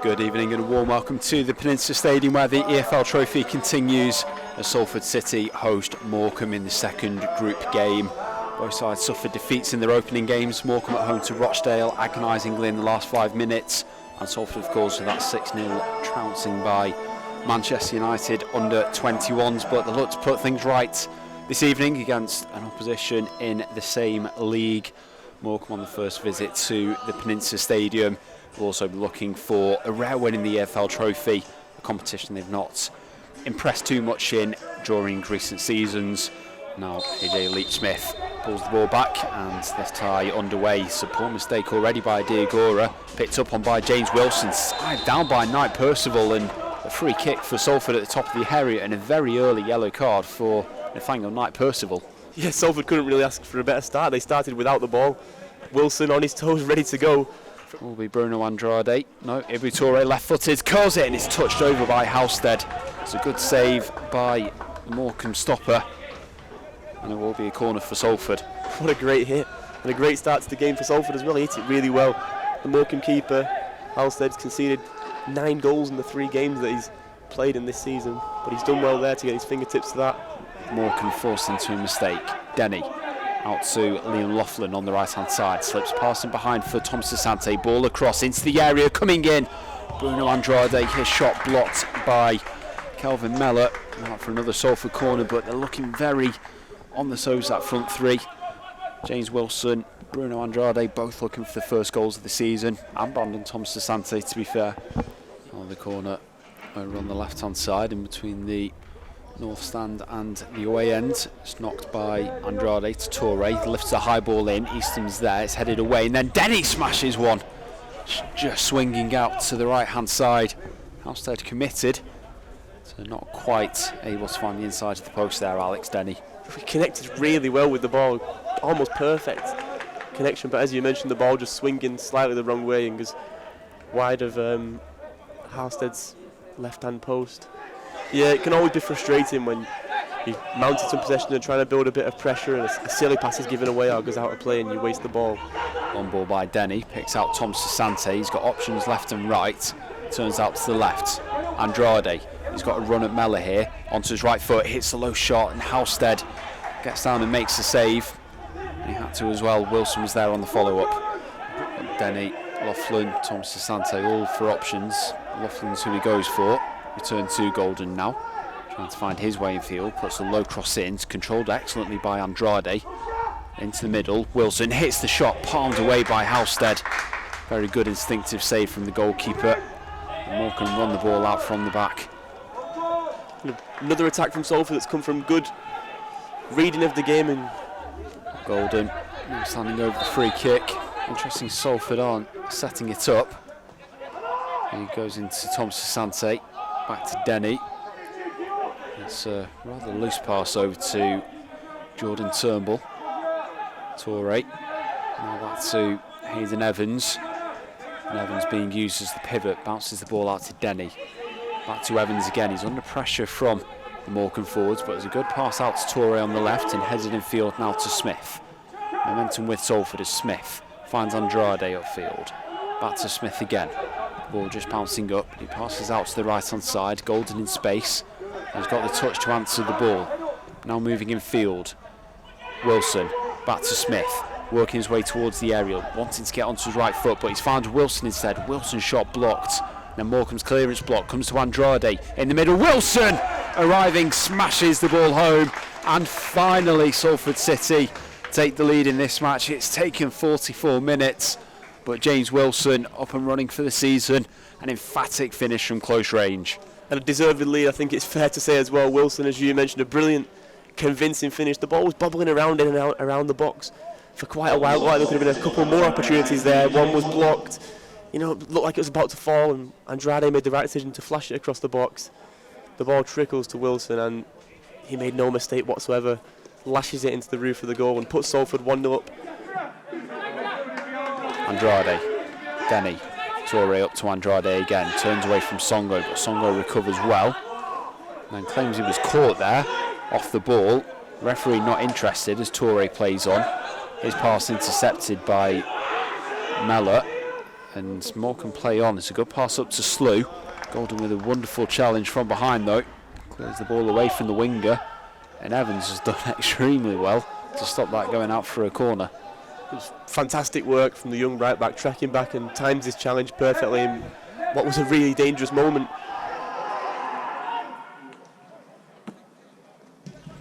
Good evening and a warm welcome to the Peninsula Stadium where the EFL Trophy continues as Salford City host Morecambe in the second group game. Both sides suffered defeats in their opening games. Morecambe at home to Rochdale agonisingly in the last 5 minutes, and Salford of course with that 6-0 trouncing by Manchester United under 21s, but they look to put things right this evening against an opposition in the same league. Morecambe on the first visit to the Peninsula Stadium will also be looking for a rare win in the EFL Trophy, a competition they've not impressed too much in during recent seasons. Now AJ Leach-Smith pulls the ball back and this tie underway. It's a poor mistake already by Diagora, picked up on by James Wilson, dived down by Knight Percival, and a free kick for Salford at the top of the area and a very early yellow card for Nathaniel Knight Percival. Yeah, Salford couldn't really ask for a better start. They started without the ball. Wilson on his toes, ready to go. Will be Bruno Andrade. No, Ibu Toure left-footed, curls it and it's touched over by Halstead. It's a good save by Morecambe stopper, and it will be a corner for Salford. What a great hit and a great start to the game for Salford as well. He hit it really well. The Morecambe keeper, Halstead's conceded 9 goals in the 3 games that he's played in this season, but he's done well there to get his fingertips to that. Morecambe forced into a mistake. Denny out to Liam Laughlin on the right hand side, slips past him behind for Tom Sasante, ball across into the area, coming in Bruno Andrade, his shot blocked by Kelvin Mellor. Out for another Salford corner, but they're looking very on the toes, that front three. James Wilson, Bruno Andrade both looking for the first goals of the season, and Brandon Tom Sasante to be fair. On the corner over on the left hand side in between the north stand and the away end. It's knocked by Andrade to Toure, lifts a high ball in, Easton's there, it's headed away, and then Denny smashes one, just swinging out to the right hand side. Halstead committed, so not quite able to find the inside of the post there, Alex Denny. He connected really well with the ball, almost perfect connection, but as you mentioned, the ball just swinging slightly the wrong way and goes wide of Halstead's left hand post. Yeah, it can always be frustrating when you've mounted some possession and trying to build a bit of pressure and a silly pass is given away or goes out of play and you waste the ball. Long ball by Denny, picks out Tom Sasante, he's got options left and right, turns out to the left. Andrade, he's got a run at Mellor here, onto his right foot, hits a low shot and Halstead gets down and makes the save. He had to as well, Wilson was there on the follow-up. Denny, Laughlin, Tom Sasante, all for options. Laughlin's who he goes for. Return to Golden now, trying to find his way in field, puts a low cross in, controlled excellently by Andrade, into the middle, Wilson hits the shot, palmed away by Halstead. Very good instinctive save from the goalkeeper, and Morecambe run the ball out from the back. Another attack from Salford that's come from good reading of the game. And Golden standing over the free kick, interesting Salford aren't setting it up. He goes into Tom Sasante. Back to Denny. It's a rather loose pass over to Jordan Turnbull. Toure. Now back to Hayden Evans. And Evans being used as the pivot. Bounces the ball out to Denny. Back to Evans again. He's under pressure from the Morecambe forwards, but there's a good pass out to Toure on the left and headed in field now to Smith. Momentum with Salford as Smith finds Andrade upfield. Back to Smith again. Ball just bouncing up, he passes out to the right hand side, Golden in space, he's got the touch to answer the ball. Now moving in field, Wilson, back to Smith, working his way towards the aerial, wanting to get onto his right foot, but he's found Wilson instead. Wilson's shot blocked, then Morecambe's clearance block comes to Andrade, in the middle, Wilson arriving, smashes the ball home, and finally Salford City take the lead in this match. It's taken 44 minutes. But James Wilson up and running for the season, an emphatic finish from close range. And a deserved lead, I think it's fair to say as well. Wilson, as you mentioned, a brilliant, convincing finish. The ball was bobbling around in and out around the box for quite a while. There could have been a couple more opportunities there. One was blocked. You know, it looked like it was about to fall, and Andrade made the right decision to flash it across the box. The ball trickles to Wilson, and he made no mistake whatsoever. Lashes it into the roof of the goal and puts Salford 1-0 up. Andrade, Denny, Toure up to Andrade again, turns away from Songo, but Songo recovers well, and then claims he was caught there, off the ball. Referee not interested as Toure plays on. His pass intercepted by Mellor, and Morecambe play on. It's a good pass up to Slew. Golden with a wonderful challenge from behind though. Clears the ball away from the winger, and Evans has done extremely well to stop that going out for a corner. It was fantastic work from the young right back, tracking back and times his challenge perfectly in what was a really dangerous moment.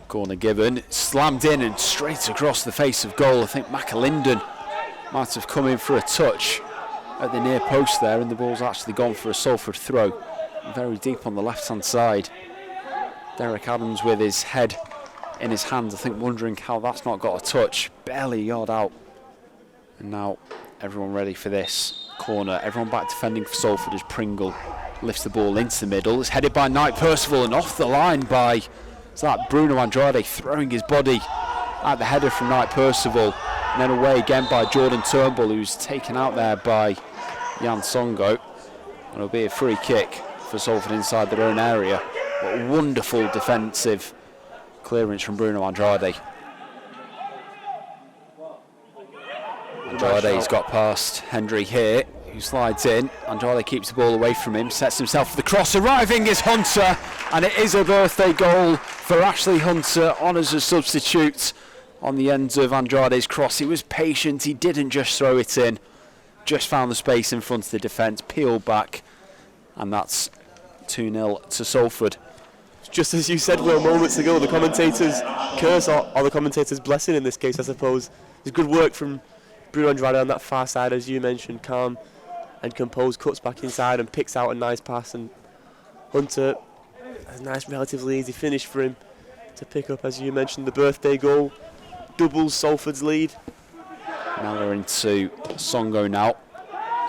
Corner given, slammed in and straight across the face of goal. I think McAlinden might have come in for a touch at the near post there, and the ball's actually gone for a Salford throw. Very deep on the left hand side. Derek Adams with his head in his hands, I think wondering how that's not got a touch. Barely a yard out. And now everyone ready for this corner. Everyone back defending for Salford as Pringle lifts the ball into the middle. It's headed by Knight Percival and off the line by Bruno Andrade, throwing his body at the header from Knight Percival. And then away again by Jordan Turnbull, who's taken out there by Jan Songo. And it'll be a free kick for Salford inside their own area. But a wonderful defensive clearance from Bruno Andrade. Andrade's got past Hendry here, who slides in. Andrade keeps the ball away from him, sets himself for the cross. Arriving is Hunter, and it is a birthday goal for Ashley Hunter on as a substitute on the end of Andrade's cross. He was patient, he didn't just throw it in, just found the space in front of the defence, peeled back, and that's 2-0 to Salford. Just as you said, Will, moments ago, the commentator's curse or the commentator's blessing in this case, I suppose. It's good work from Bruno Andrade on that far side, as you mentioned, calm and composed, cuts back inside and picks out a nice pass, and Hunter, a nice relatively easy finish for him to pick up, as you mentioned, the birthday goal, doubles Salford's lead. Now they're into Songo now.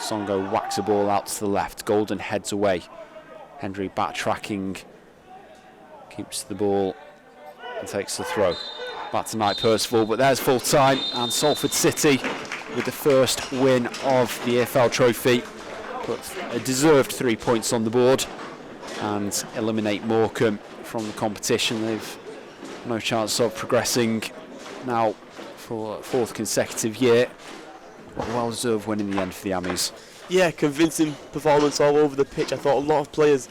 Songo whacks a ball out to the left, Golden heads away. Hendry backtracking, keeps the ball and takes the throw. Back to Knight Percival, but there's full time, and Salford City with the first win of the EFL Trophy. Put a deserved 3 points on the board and eliminate Morecambe from the competition. They've no chance of progressing now for a fourth consecutive year. But a well-deserved win in the end for the Ammies. Yeah, convincing performance all over the pitch. I thought a lot of players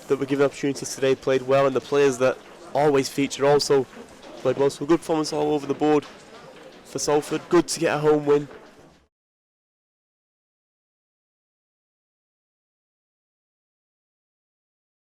that were given opportunities today played well, and the players that always feature also played well. So a good performance all over the board for Salford. Good to get a home win